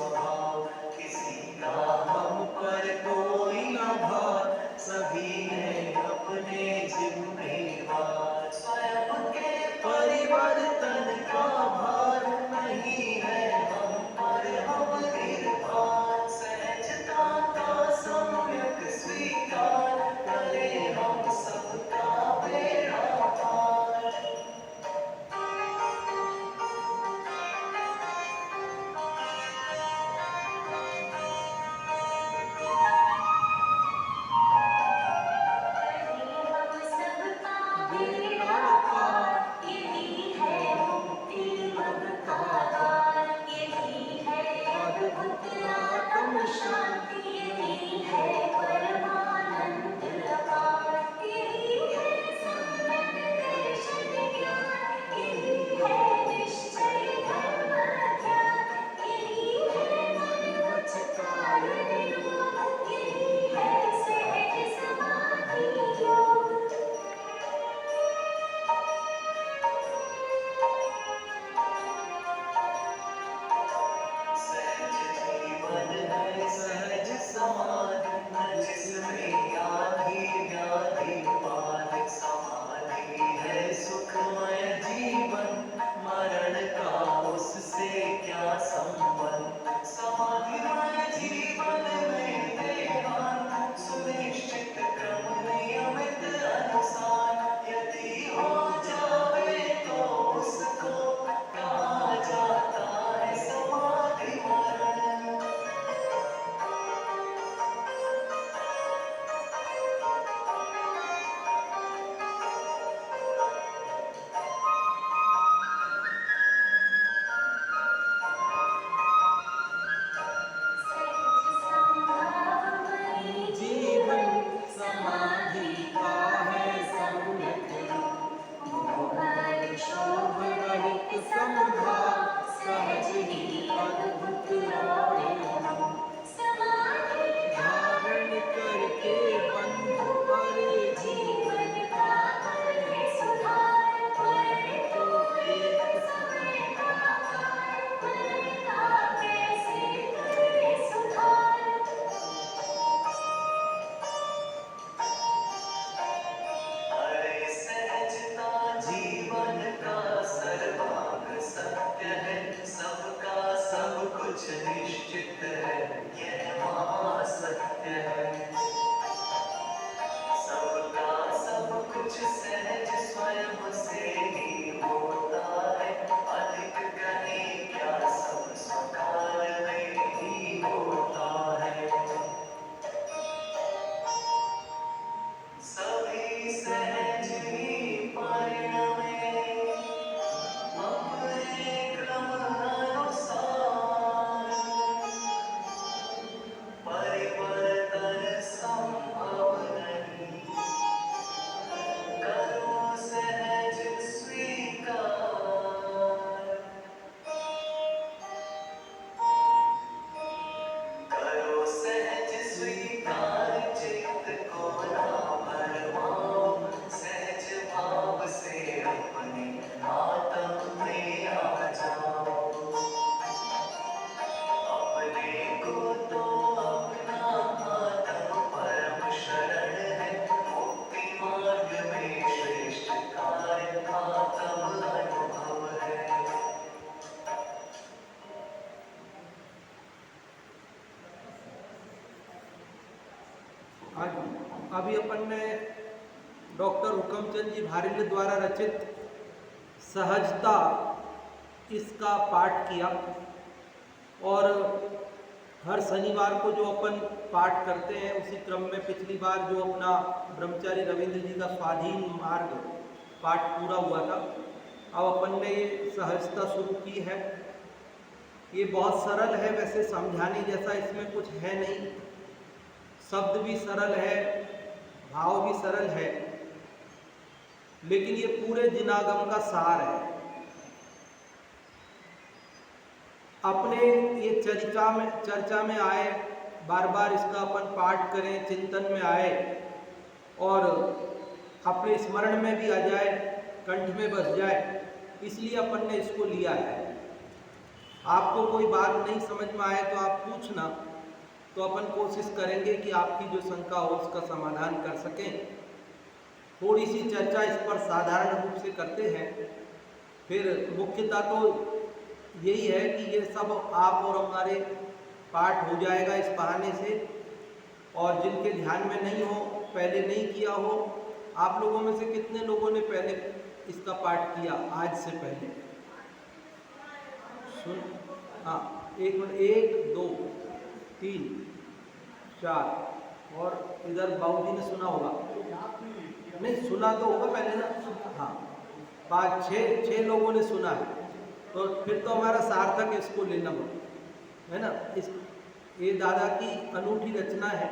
स्वभाव, किसी का हम पर कोई न भार, सभी हैं अपने जिम्मेवार। स्वयं के परिवर्तन का भार नहीं है हम पर, हम निर्भर। सहजता का सम्यक स्वीकार करें हम सबका बेड़ा पार। बेड़ा पार यही है मुक्ति पद का द्वार, यही है अद्भुत आत्म शांति, यही है परमानंद अपार, यही है सम्यक दर्शन ज्ञान, यही है निश्चय धर्म ध्यान, यही है मन वचन काया निरोध, यही है सहज समाधि योग। सहज जीवन है सहज समाधि, न जिसमें आदि व्याधि बाध। समाधि है सुखमय जीवन, मरण का उससे क्या संबंध। समाधिमय जीवन में ध्यान, सुनिश्चित क्रम नियमित अनुसार, यदि हो जावे तो उसको कहा जाता है समाधि मरण। सहज संभावमयी जीवन, समाधि का है सम्यक रूप। मोह क्षोभ रहित समभाव, सहज ही अद्भुत और अनूप। समाधि धारण करके बंधु परे, जीवन का करे सुधार। मरण तो एक समय का काल, मरण का कैसे करे सुधार। अरे सहजता जीवन का सर्वांग सत्य है, सबका सब कुछ निश्चित है, यह महासत्य है। सबका सब कुछ सहज स्वयं से ही होता है, अधिक कहीं क्या सब स्वकाल में ही होता है। सभी सहज ही परिणमे, अपने क्रम अनुसार। परिवर्तन संभव नहीं, करो सहज स्वीकार। करो सहज स्वीकार, चित्त को ना भरमाओ। सहज भाव से अपने आत्म में आ जाओ। अपने को तो अपना आत्म परम शरण है, मुक्ति मार्ग में श्रेष्ठ कार्य आत्म अनुभव है। अभी अपन ने डॉक्टर हुकमचंद जी भारिल द्वारा रचित सहजता इसका पाठ किया, और हर शनिवार को जो अपन पाठ करते हैं उसी क्रम में पिछली बार जो अपना ब्रह्मचारी रविंद्र जी का स्वाधीन मार्ग पाठ पूरा हुआ था। अब अपन ने ये सहजता शुरू की है। ये बहुत सरल है, वैसे समझाने जैसा इसमें कुछ है नहीं। शब्द भी सरल है, भाव भी सरल है, लेकिन ये पूरे जिनागम का सार है। अपने ये चर्चा में आए, बार बार इसका अपन पाठ करें, चिंतन में आए और अपने स्मरण में भी आ जाए, कंठ में बस जाए, इसलिए अपन ने इसको लिया है। आपको कोई बात नहीं समझ में आए तो आप पूछना, तो अपन कोशिश करेंगे कि आपकी जो शंका हो उसका समाधान कर सकें। थोड़ी सी चर्चा इस पर साधारण रूप से करते हैं, फिर मुख्यता तो यही है कि ये सब आप और हमारे पाठ हो जाएगा इस बहाने से। और जिनके ध्यान में नहीं हो, पहले नहीं किया हो, आप लोगों में से कितने लोगों ने पहले इसका पाठ किया आज से पहले? सुन, हाँ, एक मिनट, 1 2 3 4, और इधर बाबू जी ने सुना होगा, नहीं सुना तो होगा पहले ना, हाँ 5 6 लोगों ने सुना है, तो फिर तो हमारा सार्थक इसको लेना है ना। इस ये दादा की अनूठी रचना है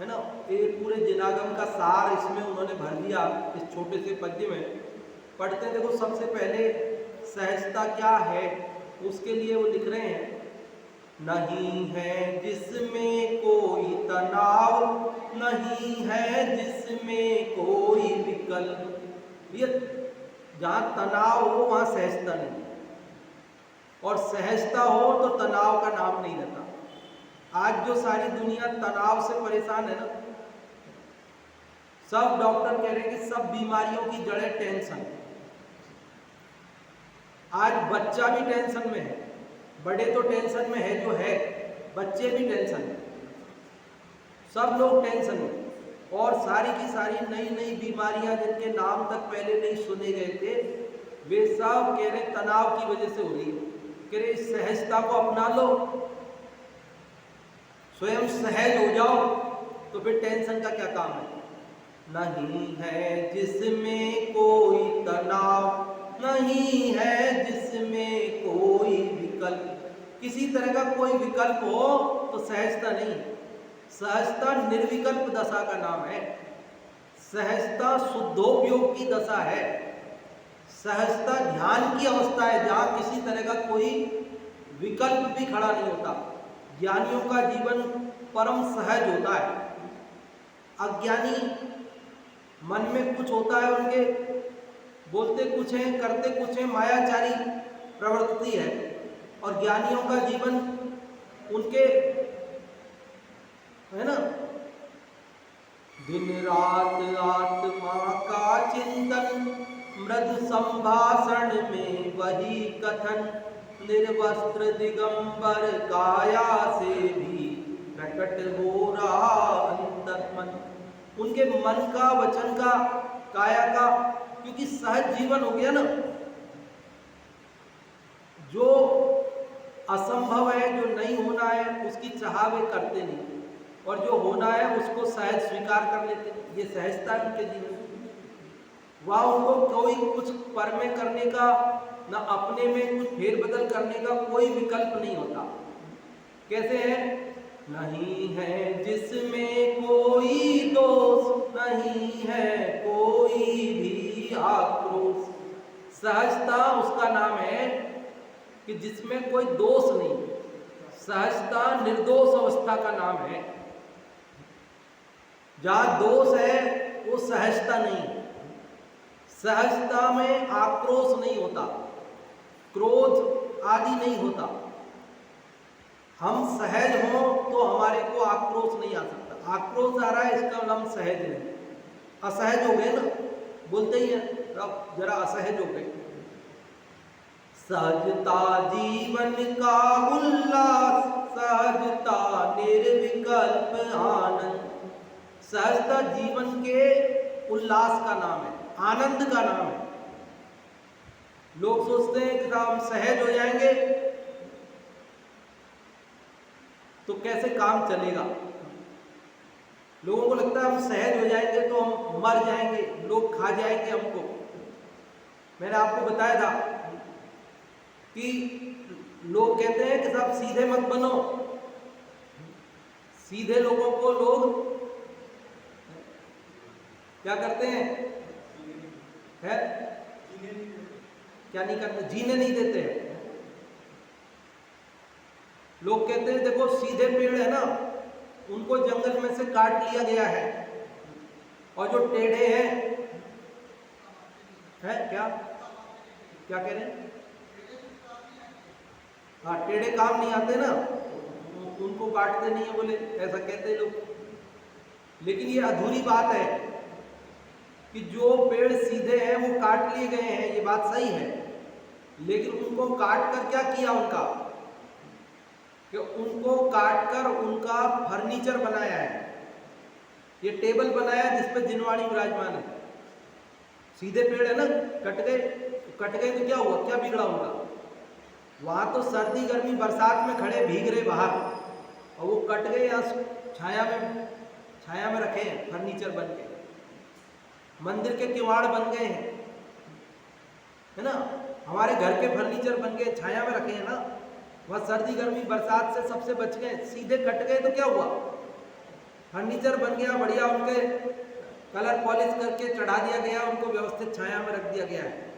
ना। ये पूरे जिनागम का सार इसमें उन्होंने भर दिया इस छोटे से पद्य में। पढ़ते हैं, देखो सबसे पहले सहजता क्या है उसके लिए वो लिख रहे हैं, नहीं है जिसमें कोई तनाव, नहीं है जिसमें कोई विकल्प। ये जहाँ तनाव हो वहाँ सहजता नहीं, और सहजता हो तो तनाव का नाम नहीं रहता। आज जो सारी दुनिया तनाव से परेशान है ना, सब डॉक्टर कह रहे हैं कि सब बीमारियों की जड़ है टेंशन। आज बच्चा भी टेंशन में है, बड़े तो टेंशन में है जो है, बच्चे भी टेंशन में, सब लोग टेंशन में। और सारी की सारी नई नई बीमारियां जिनके नाम तक पहले नहीं सुने गए थे, वे सब कह रहे तनाव की वजह से हो रही है। कह रहे इस सहजता को अपना लो, स्वयं सहज हो जाओ, तो फिर टेंशन का क्या काम है। नहीं है जिसमें कोई तनाव, नहीं है जिसमें कोई विकल्प। किसी तरह का कोई विकल्प हो तो सहजता नहीं। सहजता निर्विकल्प दशा का नाम है। सहजता शुद्धोपयोग की दशा है। सहजता ध्यान की अवस्था है जहां किसी तरह का कोई विकल्प भी खड़ा नहीं होता। ज्ञानियों का जीवन परम सहज होता है। अज्ञानी मन में कुछ होता है, उनके बोलते कुछ हैं, करते कुछ हैं, मायाचारी प्रवृत्ति है। और ज्ञानियों का जीवन उनके है ना, दिन रात आत्मा का चिंतन, मृद संभाषण में वही कथन, निर्वस्त्र दिगंबर काया से भी प्रकट हो रहा अंतर्मन। उनके मन का, वचन का, काया का, क्योंकि सहज जीवन हो गया ना। जो असंभव है, जो नहीं होना है, उसकी चाह वे करते नहीं, और जो होना है उसको सहज स्वीकार कर लेते। ये सहजता है उनके जीवन। वह उनको कोई कुछ पर में करने का, ना अपने में कुछ फेरबदल करने का कोई विकल्प नहीं होता। कैसे है? नहीं है जिसमें कोई दोष, नहीं है कोई भी आक्रोश। सहजता उसका नाम है कि जिसमें कोई दोष नहीं। सहजता निर्दोष अवस्था का नाम है। जहां दोष है वो सहजता नहीं। सहजता में आक्रोश नहीं होता, क्रोध आदि नहीं होता। हम सहज हों तो हमारे को आक्रोश नहीं आ सकता। आक्रोश आ रहा है इसका नाम सहज नहीं। असहज हो गए ना, बोलते ही हैं जरा असहज हो गए। सहजता जीवन का उल्लास, सहजता निर्विकल्प आनंद। सहजता जीवन के उल्लास का नाम है, आनंद का नाम है। लोग सोचते हैं कि हम सहज हो जाएंगे तो कैसे काम चलेगा। लोगों को लगता है हम सहज हो जाएंगे तो हम मर जाएंगे, लोग खा जाएंगे हमको। मैंने आपको बताया था कि लोग कहते हैं कि साहब सीधे मत बनो। सीधे लोगों को लोग क्या करते हैं? है? क्या नहीं करते? जीने नहीं देते हैं। लोग कहते हैं देखो सीधे पेड़ है ना, उनको जंगल में से काट लिया गया है, और जो टेढ़े हैं है क्या क्या कह रहे हैं? हाँ, टेढ़े काम नहीं आते ना, उनको काटते नहीं है बोले, ऐसा कहते लोग। लेकिन ये अधूरी बात है कि जो पेड़ सीधे हैं वो काट लिए गए हैं, ये बात सही है, लेकिन उनको काट कर क्या किया उनका, कि उनको काट कर उनका फर्नीचर बनाया है। ये टेबल बनाया जिसपे जिनवाणी विराजमान है। सीधे पेड़ है ना, कट गए तो क्या हुआ, क्या बिगड़ा उनका? वहां तो सर्दी गर्मी बरसात में खड़े भीग रहे बाहर, और वो कट गए यहाँ छाया में रखे हैं, फर्नीचर बन के, मंदिर के किवाड़ बन गए हैं, है ना। हमारे घर के फर्नीचर बन गए, छाया में रखे हैं ना, वह सर्दी गर्मी बरसात से सबसे बच गए। सीधे कट गए तो क्या हुआ, फर्नीचर बन गया बढ़िया, उनके कलर पॉलिश करके चढ़ा दिया गया, उनको व्यवस्थित छाया में रख दिया गया है।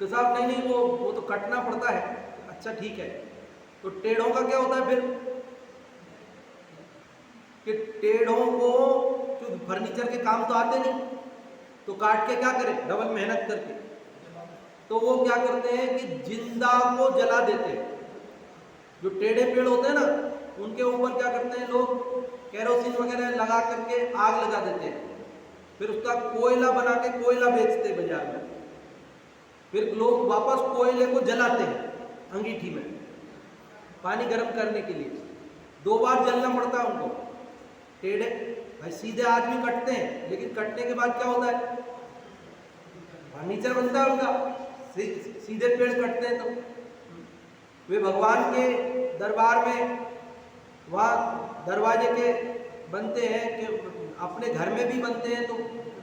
तो साहब नहीं, वो तो कटना पड़ता है। अच्छा ठीक है, तो टेढ़ों का क्या होता है फिर, कि टेढ़ों को जो फर्नीचर के काम तो आते नहीं, तो काट के क्या करें, डबल मेहनत करके, तो वो क्या करते हैं कि जिंदा को जला देते हैं। जो टेढ़े पेड़ होते हैं ना, उनके ऊपर क्या करते हैं लोग, केरोसिन वगैरह लगा करके आग लगा देते हैं, फिर उसका कोयला बना के कोयला बेचते हैं बाजार में। फिर लोग वापस कोयले को जलाते हैं अंगीठी में, पानी गर्म करने के लिए। 2 बार जलना पड़ता है उनको। टेढ़े भाई सीधे आदमी कटते हैं, लेकिन कटने के बाद क्या होता है, फर्नीचर बनता है उनका। सीधे पेड़ कटते हैं तो वे भगवान के दरबार में, वहाँ दरवाजे के बनते हैं कि अपने घर में भी बनते हैं, तो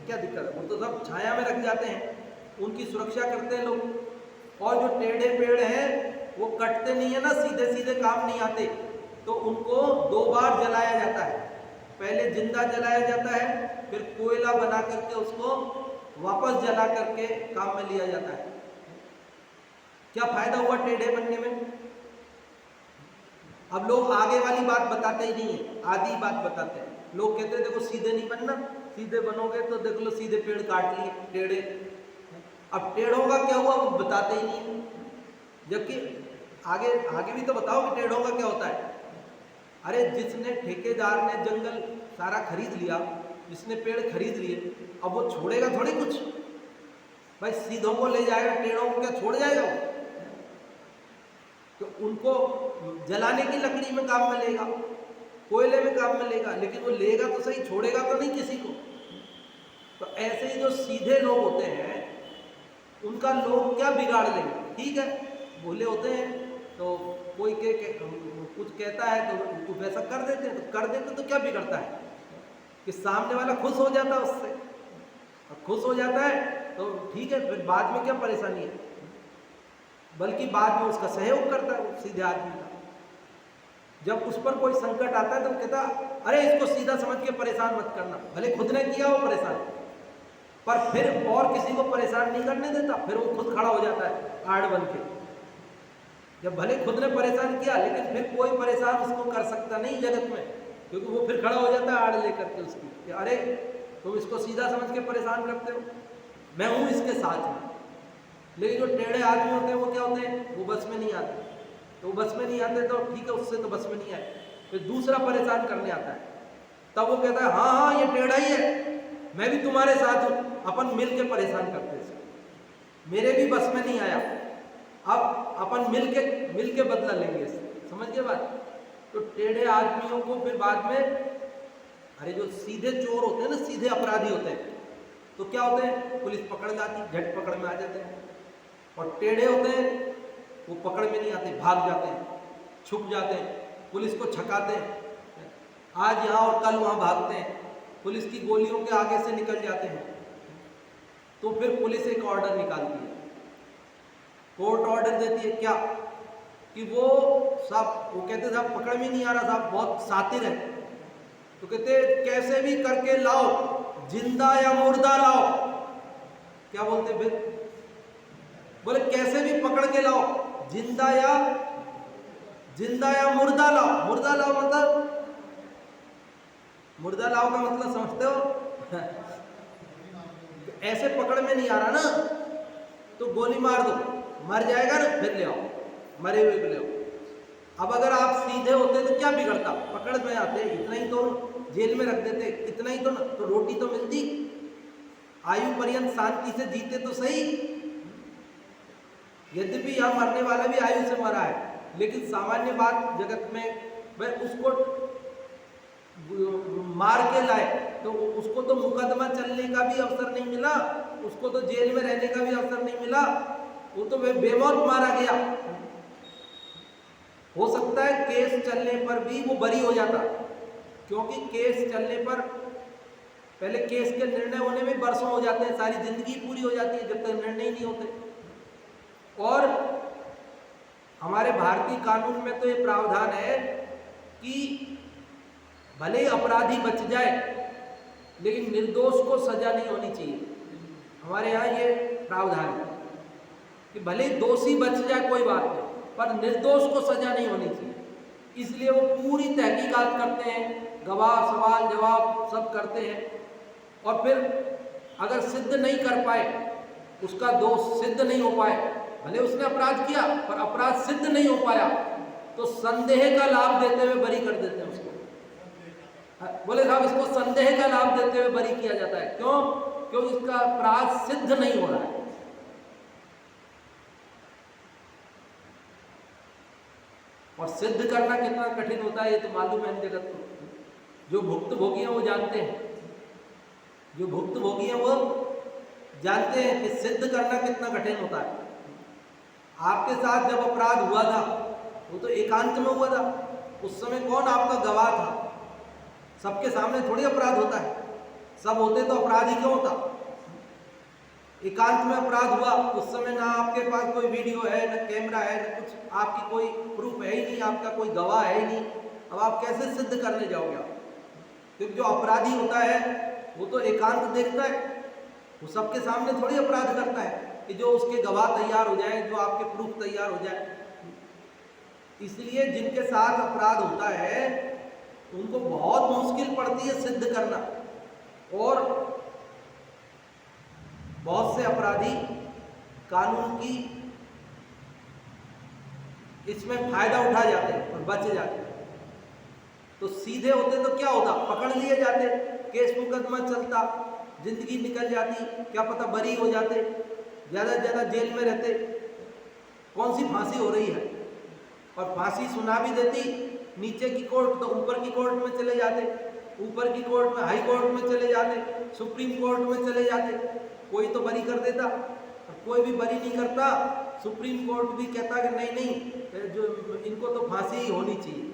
क्या दिक्कत है, वो तो सब छाया में रख जाते हैं, उनकी सुरक्षा करते हैं लोग। और जो टेढ़े पेड़ हैं वो कटते नहीं है ना, सीधे सीधे काम नहीं आते, तो उनको 2 बार जलाया जाता है। पहले जिंदा जलाया जाता है, फिर कोयला बना करके उसको वापस जला करके काम में लिया जाता है। क्या फायदा हुआ टेढ़े बनने में? अब लोग आगे वाली बात बताते ही नहीं है, आधी बात बताते हैं। लोग कहते हैं देखो सीधे नहीं बनना, सीधे बनोगे तो देख लो सीधे पेड़ काट लिए टेढ़े। अब टेढ़ों का क्या हुआ वो बताते ही नहीं है, जबकि आगे भी तो बताओ कि टेढ़ों का क्या होता है। अरे जिसने ठेकेदार ने जंगल सारा खरीद लिया, जिसने पेड़ खरीद लिए, अब वो छोड़ेगा थोड़ी कुछ भाई, सीधों को ले जाएगा, टेढ़ों को क्या छोड़ जाएगा वो? तो उनको जलाने की लकड़ी में काम में लेगा, कोयले में काम में लेगा, लेकिन वो लेगा तो सही, छोड़ेगा तो नहीं किसी को। तो ऐसे ही जो सीधे लोग होते हैं उनका लोग क्या बिगाड़ लेंगे। ठीक है, भोले होते हैं तो कोई कुछ कहता है तो कुछ वैसा कर देते हैं, तो कर देते तो क्या बिगड़ता है कि सामने वाला खुश हो जाता है उससे, और खुश हो जाता है तो ठीक है, फिर बाद में क्या परेशानी है, बल्कि बाद में उसका सहयोग करता है वो सीधे आदमी का। जब उस पर कोई संकट आता है तो कहता अरे इसको सीधा समझ के परेशान मत करना, भले खुद ने किया हो परेशान, पर फिर और किसी को परेशान नहीं करने देता, फिर वो खुद खड़ा हो जाता है आड़ बन के। जब भले खुद ने परेशान किया, लेकिन फिर कोई परेशान उसको कर सकता नहीं जगत में, क्योंकि वो फिर खड़ा हो जाता है आड़ लेकर के उसकी कि अरे तुम इसको सीधा समझ के परेशान करते हो, मैं हूं इसके साथ में। लेकिन जो टेढ़े आदमी होते हैं वो क्या होते हैं, वो बस में नहीं आते। तो वो बस में नहीं आते तो ठीक है, उससे तो बस में नहीं आए, फिर दूसरा परेशान करने आता है, तब वो कहता है हाँ हाँ ये टेढ़ा ही है, मैं भी तुम्हारे साथ हूं, अपन मिल के परेशान करते हैं, मेरे भी बस में नहीं आया, अब अपन मिल के बदला लेंगे इससे। समझ गए बात? तो टेढ़े आदमियों को फिर बाद में, अरे जो सीधे चोर होते हैं ना, सीधे अपराधी होते हैं, तो क्या होते हैं, पुलिस पकड़ लाती, झट पकड़ में आ जाते हैं। और टेढ़े होते हैं वो पकड़ में नहीं आते, भाग जाते हैं, छुप जाते हैं, पुलिस को छकाते हैं, आज यहाँ और कल वहाँ भागते हैं, पुलिस की गोलियों के आगे से निकल जाते हैं। तो फिर पुलिस एक ऑर्डर निकालती है, कोर्ट ऑर्डर देती है क्या, कि वो साहब, वो कहते साहब पकड़ में नहीं आ रहा, साहब बहुत सातिर है, तो कहते कैसे भी करके लाओ, जिंदा या मुर्दा लाओ। क्या बोलते फिर, बोले कैसे भी पकड़ के लाओ, जिंदा या मुर्दा लाओ। मुर्दा लाओ मतलब, मुर्दा लाओ का मतलब समझते हो ऐसे पकड़ में नहीं आ रहा ना, तो गोली मार दो, मर जाएगा ना, फिर ले आओ। मरे हुए को ले आओ। अब अगर आप सीधे होते तो क्या बिगड़ता, पकड़ में आते, इतना ही तो जेल में रख देते, इतना ही तो रोटी तो मिलती, आयु पर्यंत शांति से जीते तो सही। यद्यपि यहाँ मरने वाला भी आयु से मरा है, लेकिन सामान्य बात जगत में वह उसको मार के लाए तो उसको तो मुकदमा चलने का भी अवसर नहीं मिला, उसको तो जेल में रहने का भी अवसर नहीं मिला, वो तो बेमौत मारा गया। हो सकता है केस चलने पर भी वो बरी हो जाता, क्योंकि केस चलने पर पहले केस के निर्णय होने में बरसों हो जाते हैं, सारी जिंदगी पूरी हो जाती है जब तक निर्णय ही नहीं होते। और हमारे भारतीय कानून में तो ये प्रावधान है कि भले ही अपराधी बच जाए लेकिन निर्दोष को सजा नहीं होनी चाहिए। हमारे यहाँ ये प्रावधान है कि भले ही दोषी बच जाए कोई बात नहीं, पर निर्दोष को सजा नहीं होनी चाहिए। इसलिए वो पूरी तहकीकात करते हैं, गवाह सवाल जवाब सब करते हैं, और फिर अगर सिद्ध नहीं कर पाए, उसका दोष सिद्ध नहीं हो पाए, भले उसने अपराध किया पर अपराध सिद्ध नहीं हो पाया, तो संदेह का लाभ देते हुए बरी कर देते हैं उसको। बोले साहब इसको संदेह का लाभ देते हुए बरी किया जाता है, क्यों? क्योंकि इसका अपराध सिद्ध नहीं हो रहा है। और सिद्ध करना कितना कठिन होता है ये तो मालूम है जगत को। जो भुक्तभोगी हैं वो जानते हैं, जो भुक्तभोगी हैं वो जानते हैं कि सिद्ध करना कितना कठिन होता है। आपके साथ जब अपराध हुआ था वो तो एकांत में हुआ था, उस समय कौन आपका गवाह था? सबके सामने थोड़ी अपराध होता है, सब होते तो अपराध ही क्यों होता? एकांत में अपराध हुआ, उस समय ना आपके पास कोई वीडियो है, ना कैमरा है, ना कुछ, आपकी कोई प्रूफ है ही नहीं, आपका कोई गवाह है ही नहीं। अब आप कैसे सिद्ध करने जाओगे आप? क्योंकि जो अपराधी होता है वो तो एकांत देखता है, वो सबके सामने थोड़ी अपराध करता है कि जो उसके गवाह तैयार हो जाए, जो आपके प्रूफ तैयार हो जाए। इसलिए जिनके साथ अपराध होता है उनको बहुत मुश्किल पड़ती है सिद्ध करना, और बहुत से अपराधी कानून की इसमें फायदा उठा जाते हैं और बच जाते हैं। तो सीधे होते तो क्या होता? पकड़ लिए जाते, केस मुकदमा चलता, जिंदगी निकल जाती, क्या पता बरी हो जाते, ज़्यादा से ज़्यादा जेल में रहते। कौन सी फांसी हो रही है? और फांसी सुना भी देती नीचे की कोर्ट, तो ऊपर की कोर्ट में चले जाते, ऊपर की कोर्ट में हाई कोर्ट में चले जाते, सुप्रीम कोर्ट में चले जाते, कोई तो बरी कर देता, कोई भी बरी नहीं करता। सुप्रीम कोर्ट भी कहता कि नहीं नहीं, जो इनको तो फांसी ही होनी चाहिए।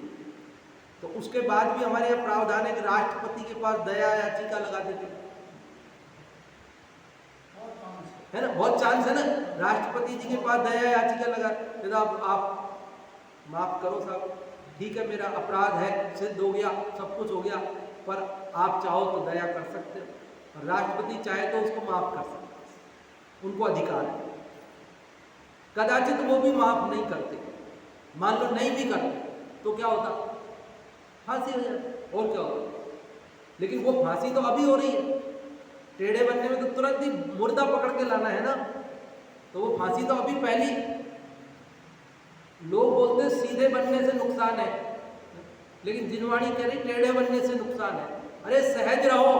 तो उसके बाद भी हमारे यहाँ प्रावधान है कि राष्ट्रपति के पास दया याचिका लगा देते है ना, बहुत चांस है ना, राष्ट्रपति जी के पास दया याचिका लगा, जनाब आप माफ करो साहब, ठीक है मेरा अपराध है, सिद्ध हो गया, सब कुछ हो गया, पर आप चाहो तो दया कर सकते हो। राष्ट्रपति चाहे तो उसको माफ कर सकते, उनको अधिकार है। कदाचित वो भी माफ नहीं करते, मान लो नहीं भी करते तो क्या होता? फांसी हो जाती, और क्या होता? लेकिन वो फांसी तो अभी हो रही है, टेढ़े बनने में तो तुरंत ही मुर्दा पकड़ के लाना है ना, तो वो फांसी तो अभी पहली। लोग बोलते सीधे बनने से नुकसान है, लेकिन जिनवाणी कह रही टेढ़े बनने से नुकसान है। अरे सहज रहो,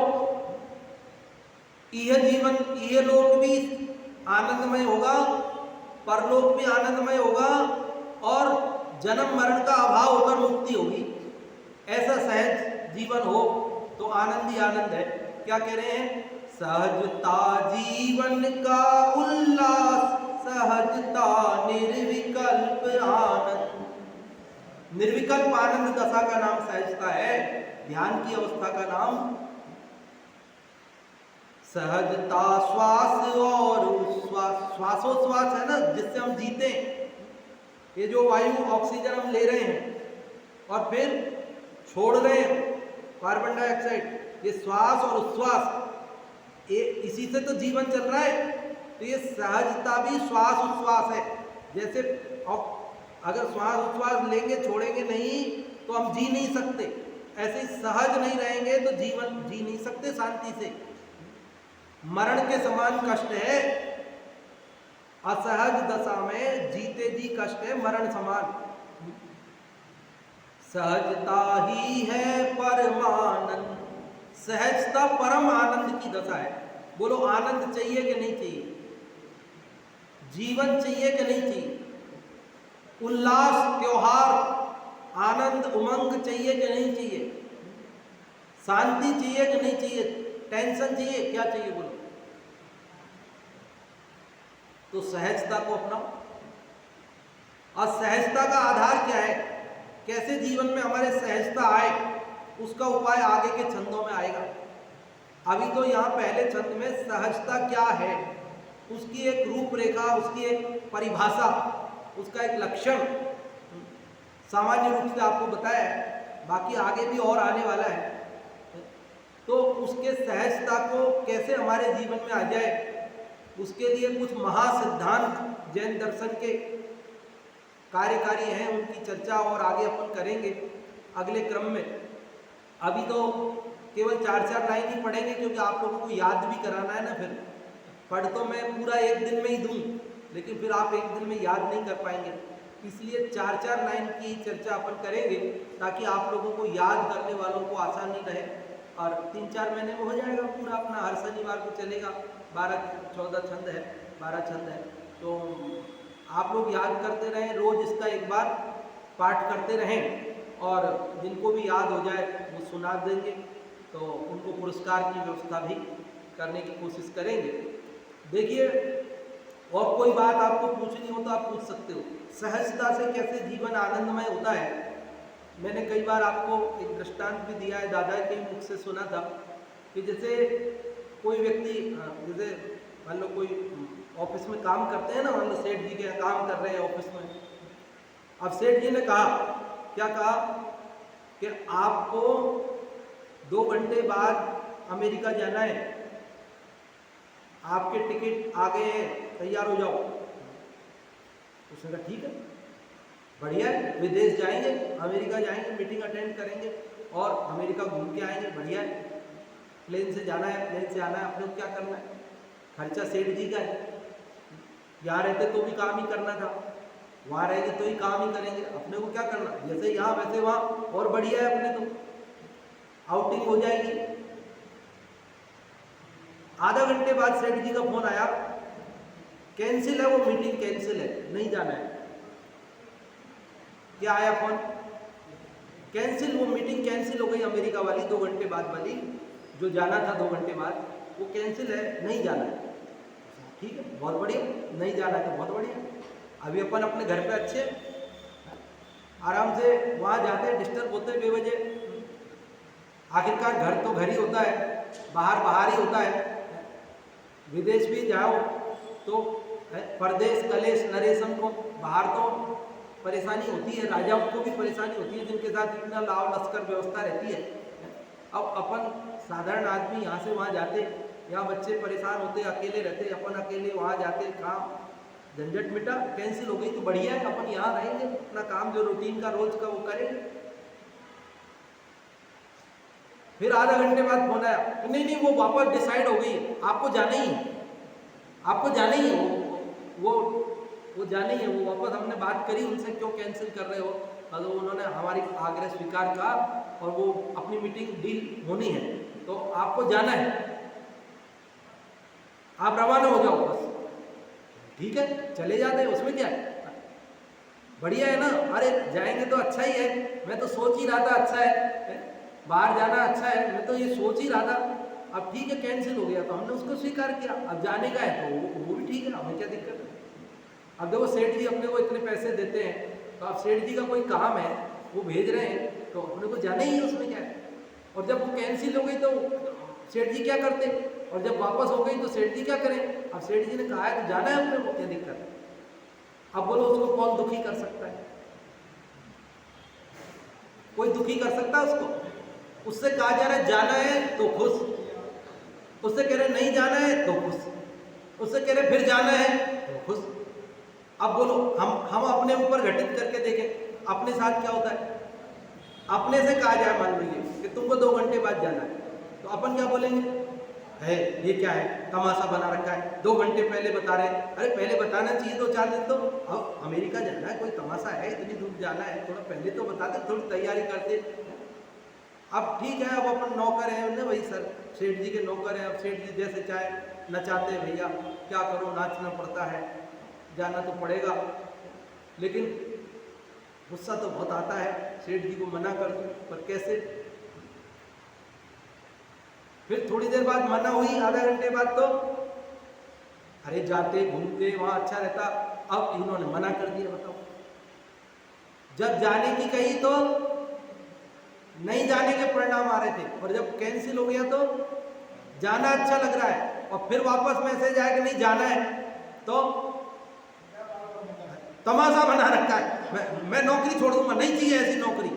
यह जीवन, यह लोक भी आनंदमय होगा, परलोक भी आनंदमय होगा, और जन्म मरण का अभाव होकर मुक्ति होगी। ऐसा सहज जीवन हो तो आनंद ही आनंद है। क्या कह रहे हैं? सहजता जीवन का उल्लास, सहजता निर्विकल्प आनंद। निर्विकल्प आनंद दशा का नाम सहजता है, ध्यान की अवस्था का नाम सहजता। श्वास और उच्छ्वास, श्वासोच्छ्वास है ना जिससे हम जीते, ये जो वायु ऑक्सीजन हम ले रहे हैं और फिर छोड़ रहे हैं कार्बन डाइऑक्साइड, ये श्वास और उच्छ्वास, ये इसी से तो जीवन चल रहा है। तो ये सहजता भी श्वास उच्छ्वास है। जैसे अगर श्वास उच्छ्वास लेंगे छोड़ेंगे नहीं तो हम जी नहीं सकते, ऐसे ही सहज नहीं रहेंगे तो जीवन जी नहीं सकते शांति से। मरण के समान कष्ट है असहज दशा में जीते जी कष्ट है मरण समान। सहजता ही है परमानंद, सहजता परम आनंद की दशा है। बोलो आनंद चाहिए कि नहीं चाहिए? जीवन चाहिए कि नहीं चाहिए? उल्लास, त्योहार, आनंद, उमंग चाहिए कि नहीं चाहिए? शांति चाहिए कि नहीं चाहिए? टेंशन चाहिए? क्या चाहिए बोलो? तो सहजता को अपनाओ। और सहजता का आधार क्या है? कैसे जीवन में हमारे सहजता आए, उसका उपाय आगे के छंदों में आएगा। अभी तो यहाँ पहले छंद में सहजता क्या है, उसकी एक रूपरेखा, उसकी एक परिभाषा, उसका एक लक्षण सामान्य रूप से आपको बताया है। बाकी आगे भी और आने वाला है। तो उसके सहजता को कैसे हमारे जीवन में आ जाए, उसके लिए कुछ महासिद्धांत जैन दर्शन के कार्यकारी हैं, उनकी चर्चा और आगे अपन करेंगे अगले क्रम में। अभी तो केवल 4-4 लाइन ही पढ़ेंगे, क्योंकि आप लोगों को याद भी कराना है ना। फिर पढ़ तो मैं पूरा एक दिन में ही दूं, लेकिन फिर आप एक दिन में याद नहीं कर पाएंगे। इसलिए 4-4 लाइन की चर्चा अपन करेंगे, ताकि आप लोगों को याद करने वालों को आसानी रहे। और 3-4 महीने में हो जाएगा पूरा अपना, हर शनिवार को चलेगा। 12-14 छंद है, 12 छंद है। तो आप लोग याद करते रहें, रोज इसका एक बार पाठ करते रहें, और जिनको भी याद हो जाए वो सुना देंगे, तो उनको पुरस्कार की व्यवस्था भी करने की कोशिश करेंगे। देखिए, और कोई बात आपको पूछनी हो तो आप पूछ सकते हो। सहजता से कैसे जीवन आनंदमय होता है, मैंने कई बार आपको एक दृष्टांत भी दिया है, दादा के मुख से सुना था कि जैसे कोई व्यक्ति, जैसे मान लो कोई ऑफिस में काम करते हैं ना, मान लो सेठ जी के यहाँ काम कर रहे हैं ऑफिस में। अब सेठ जी ने कहा, क्या कहा कि आपको 2 घंटे बाद अमेरिका जाना है, आपके टिकट आ गए हैं, तैयार हो जाओ। उसने कहा ठीक है, बढ़िया है, विदेश जाएंगे, अमेरिका जाएंगे, मीटिंग अटेंड करेंगे और अमेरिका घूम के आएंगे, बढ़िया है। प्लेन से जाना है, प्लेन से आना है, अपने को क्या करना है, खर्चा सेठ जी का है। यहाँ रहते तो भी काम ही करना था, वहाँ रहेंगे तो ही काम ही करेंगे, अपने को क्या करना, जैसे यहाँ वैसे वहाँ, और बढ़िया है, अपने तो आउटिंग हो जाएगी। आधा घंटे बाद सेठ जी का फोन आया, कैंसिल है, वो मीटिंग कैंसिल है, नहीं जाना है। क्या आया फोन? कैंसिल, वो मीटिंग कैंसिल हो गई, अमेरिका वाली 2 घंटे बाद वाली, जो जाना था 2 घंटे बाद, वो कैंसिल है, नहीं जाना है। ठीक है, बहुत बढ़िया, नहीं जाना है तो बहुत बढ़िया। अभी अपन अपने घर पे अच्छे आराम से वहाँ जाते हैं, डिस्टर्ब होते हैं बेवजह। आखिरकार घर तो घर ही होता है, बाहर बाहर ही होता है। विदेश भी जाओ तो परदेश कलेश नरेशम को, बाहर तो परेशानी होती है, राजाओं को भी परेशानी होती है, जिनके साथ इतना लाव लश्कर व्यवस्था रहती है। अब अपन साधारण आदमी यहाँ से वहाँ जाते, यहाँ बच्चे परेशान होते, अकेले रहते, अपन अकेले वहाँ जाते, काम झंझट मिटा, कैंसिल हो गई तो बढ़िया है, अपन यहाँ रहेंगे, अपना काम जो रूटीन का रोज का वो करेंगे। फिर आधा घंटे बाद फोन आया, नहीं नहीं वो वापस डिसाइड हो गई, आपको जाना ही है, आपको जाना ही है, वो जाना ही है, वो वापस हमने बात करी उनसे, क्यों कैंसिल कर रहे हो। तो उन्होंने हमारी आग्रह स्वीकार का और वो अपनी मीटिंग डील होनी है, तो आपको जाना है, आप रवाना हो जाओ बस। ठीक है, चले जाते हैं, उसमें क्या है, बढ़िया है ना। अरे जाएंगे तो अच्छा ही है, मैं तो सोच ही रहा था अच्छा है, बाहर जाना अच्छा है, मैं तो ये सोच ही रहा था। अब ठीक है, कैंसिल हो गया तो हमने उसको स्वीकार किया, अब जाने का है तो वो भी ठीक है, हमें क्या दिक्कत है। अब देखो सेठ जी अपने को इतने पैसे देते हैं, तो अब सेठ जी का कोई काम है, वो भेज रहे हैं, तो अपने को जाना ही है, उसमें क्या है। और जब वो कैंसिल हो गई तो सेठ जी क्या करते, और जब वापस हो गई तो सेठ जी क्या करें। अब सेठ जी ने कहा है तो जाना है, अपने को क्या दिक्कत है। अब बोलो उसको कौन दुखी कर सकता है? कोई दुखी कर सकता है उसको? उससे कहा जा रहा है जाना है तो खुश, उससे कह रहे नहीं जाना है तो खुश, उससे कह रहे फिर जाना है तो खुश। अब बोलो हम अपने ऊपर घटित करके देखें, अपने साथ क्या होता है। अपने से कहा जाए मान लीजिए कि तुमको 2 घंटे बाद जाना है, तो अपन क्या बोलेंगे, है ये क्या है, तमाशा बना रखा है, 2 घंटे पहले बता रहे हैं। अरे पहले बताना चाहिए, 2-4 दिन तो। अब अमेरिका जाना है, कोई तमाशा है, इतनी दूर जाना है, थोड़ा पहले तो बताते, थोड़ी तैयारी करते। अब ठीक है, अब अपन नौकर हैं ना भाई सर, सेठ जी के नौकर हैं, अब सेठ जी जैसे चाहे नचाते हैं भैया, क्या करो, नाचना पड़ता है, जाना तो पड़ेगा। लेकिन गुस्सा तो बहुत आता है, सेठ जी को मना कर दूं, पर कैसे। फिर थोड़ी देर बाद मना हुई, आधा घंटे बाद तो अरे जाते घूमते वहां अच्छा रहता, अब इन्होंने मना कर दिया। बताओ, जब जाने की कही तो नहीं जाने के परिणाम आ रहे थे, और जब कैंसिल हो गया तो जाना अच्छा लग रहा है, और फिर वापस मैसेज आया कि नहीं जाना है, तो तमाशा बना रखा है। मैं नौकरी छोड़ दूंगा, नहीं चाहिए ऐसी नौकरी।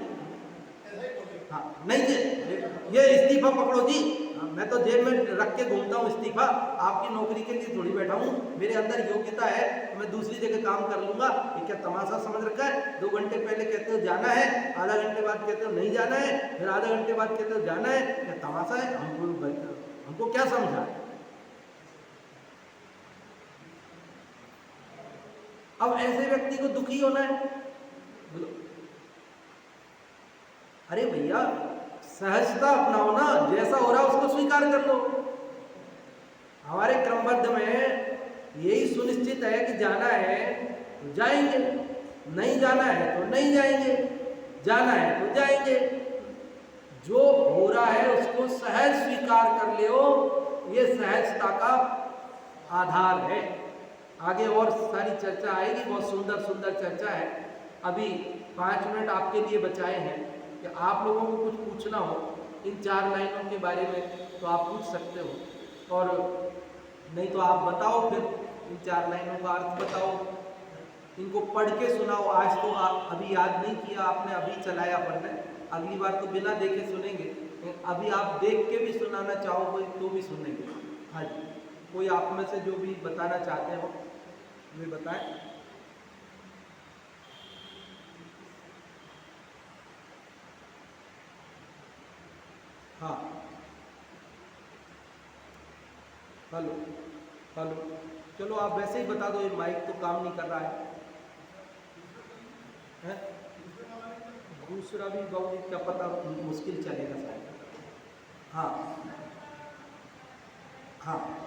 हाँ नहीं चाहिए, ये इस्तीफा पकड़ो जी। हाँ, मैं तो जेब में रख के घूमता हूँ इस्तीफा, आपकी नौकरी के लिए थोड़ी बैठा हूँ, मेरे अंदर योग्यता है तो मैं दूसरी जगह काम कर लूंगा। ये क्या तमाशा समझ रखा है, 2 घंटे पहले कहते हो जाना है, आधा घंटे बाद कहते हो नहीं जाना है, फिर आधा घंटे बाद कहते हो जाना है, क्या तमाशा है। हमको क्या समझा। अब ऐसे व्यक्ति को दुखी होना है, बोलो अरे भैया सहजता अपनाओ ना, जैसा हो रहा है उसको स्वीकार कर लो। हमारे क्रमबद्ध में यही सुनिश्चित है कि जाना है तो जाएंगे, नहीं जाना है तो नहीं जाएंगे, जाना है तो जाएंगे। जो हो रहा है उसको सहज स्वीकार कर लो, ये सहजता का आधार है। आगे और सारी चर्चा आएगी, बहुत सुंदर सुंदर चर्चा है। अभी 5 मिनट आपके लिए बचाए हैं कि आप लोगों को कुछ पूछना हो इन 4 लाइनों के बारे में तो आप पूछ सकते हो, और नहीं तो आप बताओ, फिर इन 4 लाइनों का अर्थ बताओ, इनको पढ़ के सुनाओ। आज तो अभी याद नहीं किया आपने, अभी चलाया पढ़ने, अगली बार तो बिना देखे सुनेंगे, अभी आप देख के भी सुनाना चाहोगे तो भी सुनेंगे। हाँ जी, कोई आप में से जो भी बताना चाहते हो वे बताएं। हाँ हेलो हेलो, चलो आप वैसे ही बता दो, ये माइक तो काम नहीं कर रहा है? दूसरा भी बहुत क्या पता, मुश्किल चलेगा शायद। हाँ हाँ